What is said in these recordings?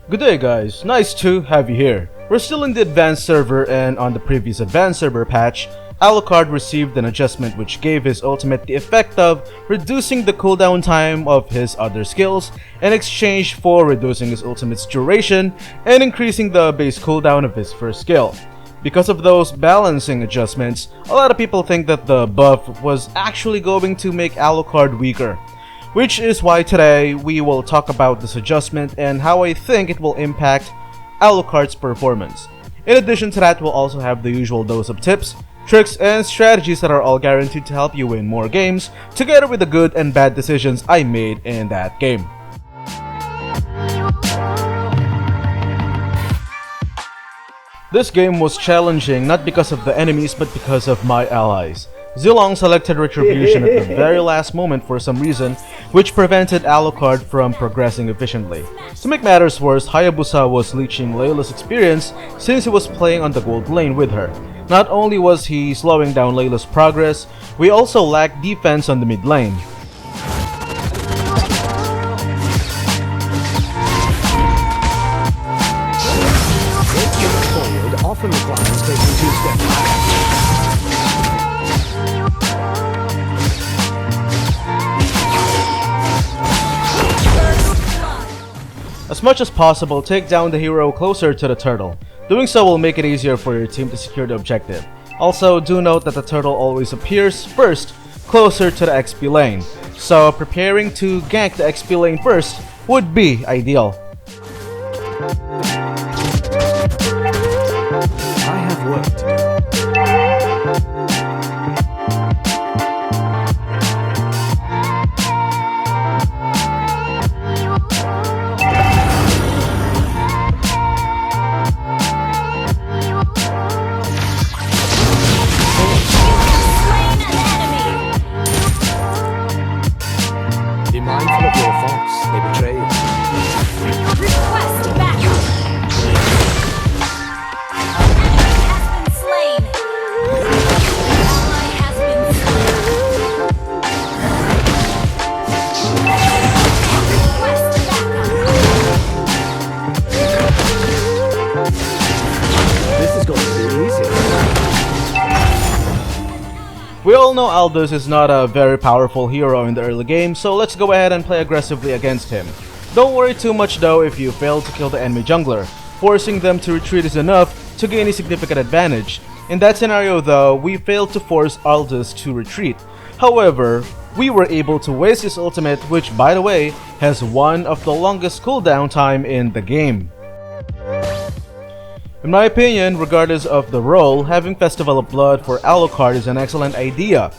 Good day guys, nice to have you here. We're still in the advanced server, and on the previous advanced server patch, Alucard received an adjustment which gave his ultimate the effect of reducing the cooldown time of his other skills in exchange for reducing his ultimate's duration and increasing the base cooldown of his first skill. Because of those balancing adjustments, a lot of people think that the buff was actually going to make Alucard weaker. Which is why today we will talk about this adjustment and how I think it will impact Alucard's performance. In addition to that, we'll also have the usual dose of tips, tricks, and strategies that are all guaranteed to help you win more games, together with the good and bad decisions I made in that game. This game was challenging not because of the enemies but because of my allies. Zilong selected Retribution at the very last moment for some reason, which prevented Alucard from progressing efficiently. To make matters worse, Hayabusa was leeching Layla's experience since he was playing on the gold lane with her. Not only was he slowing down Layla's progress, we also lacked defense on the mid lane. Often requires taking 2 steps back. As much as possible, take down the hero closer to the turtle. Doing so will make it easier for your team to secure the objective. Also, do note that the turtle always appears first, closer to the XP lane. So preparing to gank the XP lane first would be ideal. I have work to do. Be mindful of your faults, they betray you. Request backup! An enemy has been slain! An ally has been slain! Request backup! This is going to be easy. We all know Aldous is not a very powerful hero in the early game, so let's go ahead and play aggressively against him. Don't worry too much though if you fail to kill the enemy jungler. Forcing them to retreat is enough to gain a significant advantage. In that scenario though, we failed to force Aldous to retreat. However, we were able to waste his ultimate, which by the way, has one of the longest cooldown time in the game. In my opinion, regardless of the role, having Festival of Blood for Alucard is an excellent idea.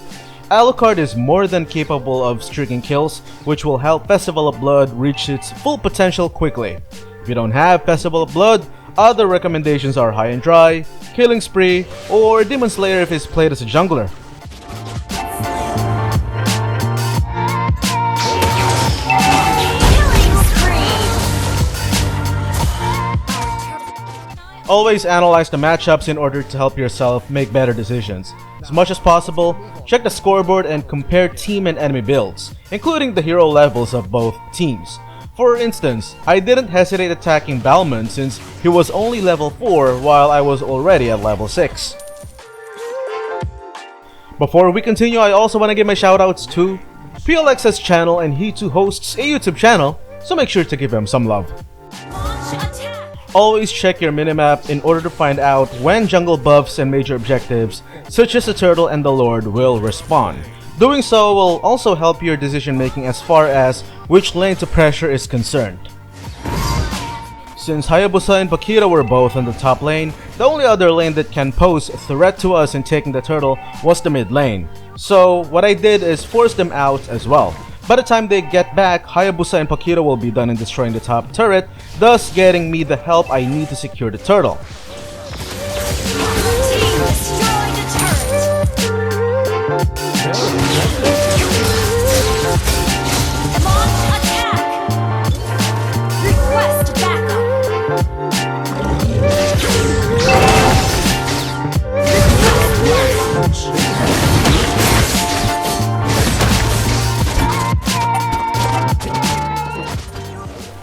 Alucard is more than capable of streaking kills, which will help Festival of Blood reach its full potential quickly. If you don't have Festival of Blood, other recommendations are High and Dry, Killing Spree, or Demon Slayer if he's played as a jungler. Always analyze the matchups in order to help yourself make better decisions. As much as possible, check the scoreboard and compare team and enemy builds, including the hero levels of both teams. For instance, I didn't hesitate attacking Balmond since he was only level 4 while I was already at level 6. Before we continue, I also want to give my shoutouts to PLX's channel, and he too hosts a YouTube channel, so make sure to give him some love. Always check your minimap in order to find out when jungle buffs and major objectives such as the turtle and the lord will respawn. Doing so will also help your decision making as far as which lane to pressure is concerned. Since Hayabusa and Bakira were both on the top lane, the only other lane that can pose a threat to us in taking the turtle was the mid lane. So what I did is force them out as well. By the time they get back, Hayabusa and Bakira will be done in destroying the top turret, thus getting me the help I need to secure the turtle. Team destroyed a turret! Launch attack! Request backup!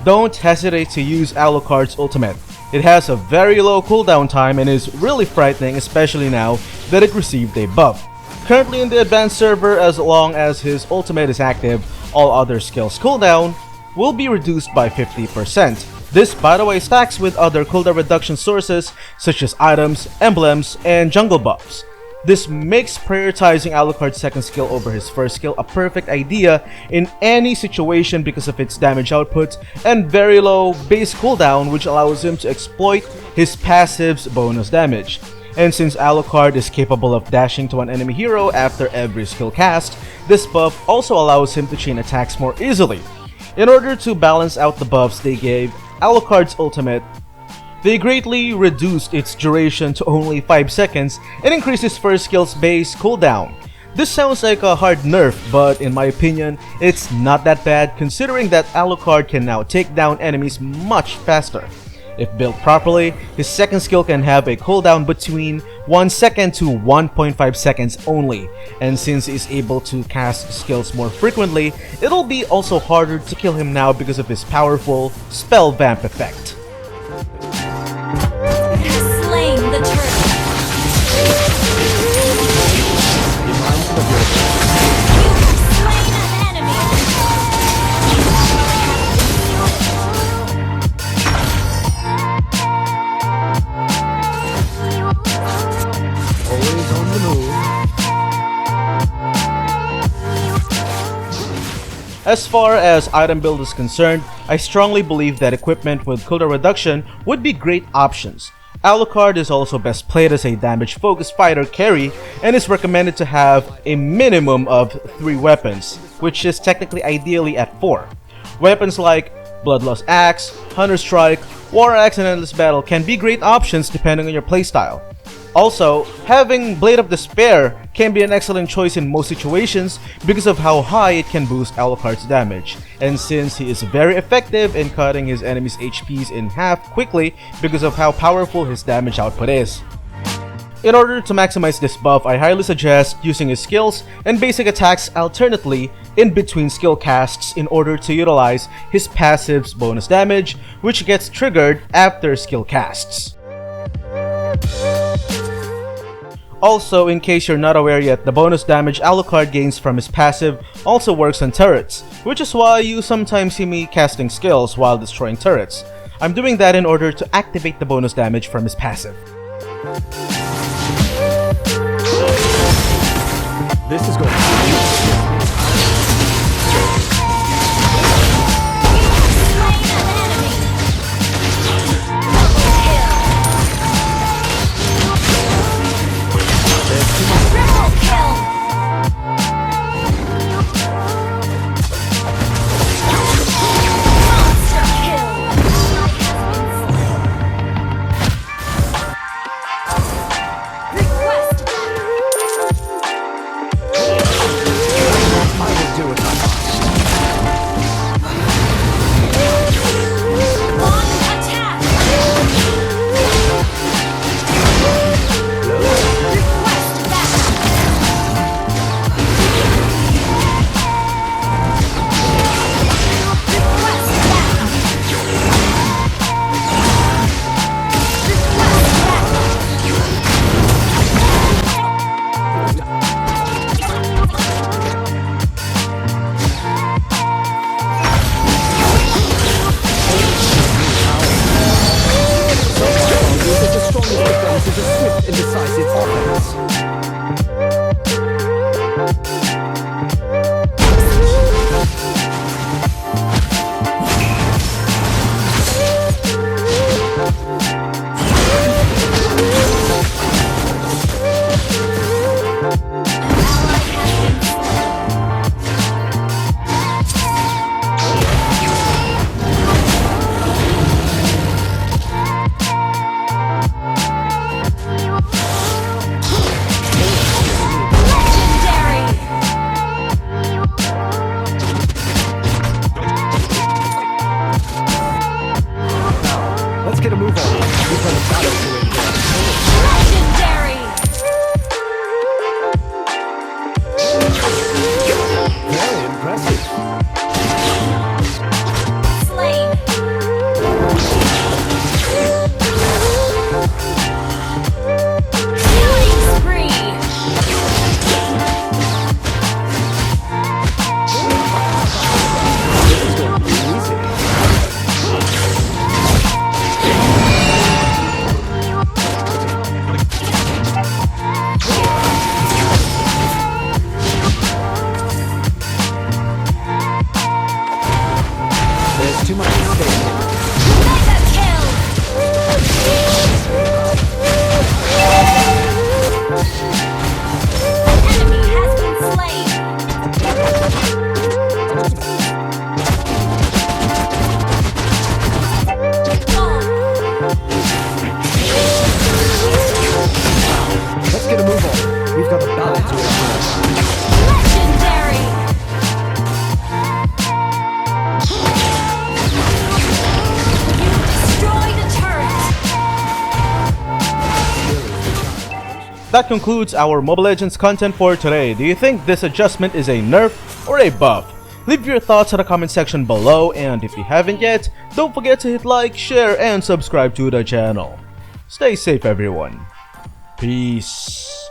don't hesitate to use Alucard's ultimate. It has a very low cooldown time and is really frightening, especially now that it received a buff. Currently in the advanced server, as long as his ultimate is active, all other skills cooldown will be reduced by 50%. This, by the way, stacks with other cooldown reduction sources such as items, emblems, and jungle buffs. This makes prioritizing Alucard's second skill over his first skill a perfect idea in any situation because of its damage output and very low base cooldown, which allows him to exploit his passive's bonus damage. And since Alucard is capable of dashing to an enemy hero after every skill cast, this buff also allows him to chain attacks more easily. In order to balance out the buffs they gave Alucard's ultimate, they greatly reduced its duration to only 5 seconds and increased his first skill's base cooldown. This sounds like a hard nerf, but in my opinion, it's not that bad considering that Alucard can now take down enemies much faster. If built properly, his second skill can have a cooldown between 1 second to 1.5 seconds only, and since he's able to cast skills more frequently, it'll be also harder to kill him now because of his powerful spell vamp effect. Slain the turtle. Be mindful of your Slain an enemy. always on the move. As far as item build is concerned, I strongly believe that equipment with cooldown reduction would be great options. Alucard is also best played as a damage-focused fighter carry and is recommended to have a minimum of 3 weapons, which is technically ideally at 4. Weapons like Bloodlust Axe, Hunter Strike, War Axe, and Endless Battle can be great options depending on your playstyle. Also, having Blade of Despair can be an excellent choice in most situations because of how high it can boost Alucard's damage, and since he is very effective in cutting his enemy's HPs in half quickly because of how powerful his damage output is. In order to maximize this buff, I highly suggest using his skills and basic attacks alternately in between skill casts in order to utilize his passive's bonus damage, which gets triggered after skill casts. Also, in case you're not aware yet, the bonus damage Alucard gains from his passive also works on turrets, which is why you sometimes see me casting skills while destroying turrets. I'm doing that in order to activate the bonus damage from his passive. This is going to be that concludes our Mobile Legends content for today. Do you think this adjustment is a nerf or a buff? Leave your thoughts in the comment section below, and if you haven't yet, don't forget to hit like, share, and subscribe to the channel. Stay safe everyone. Peace.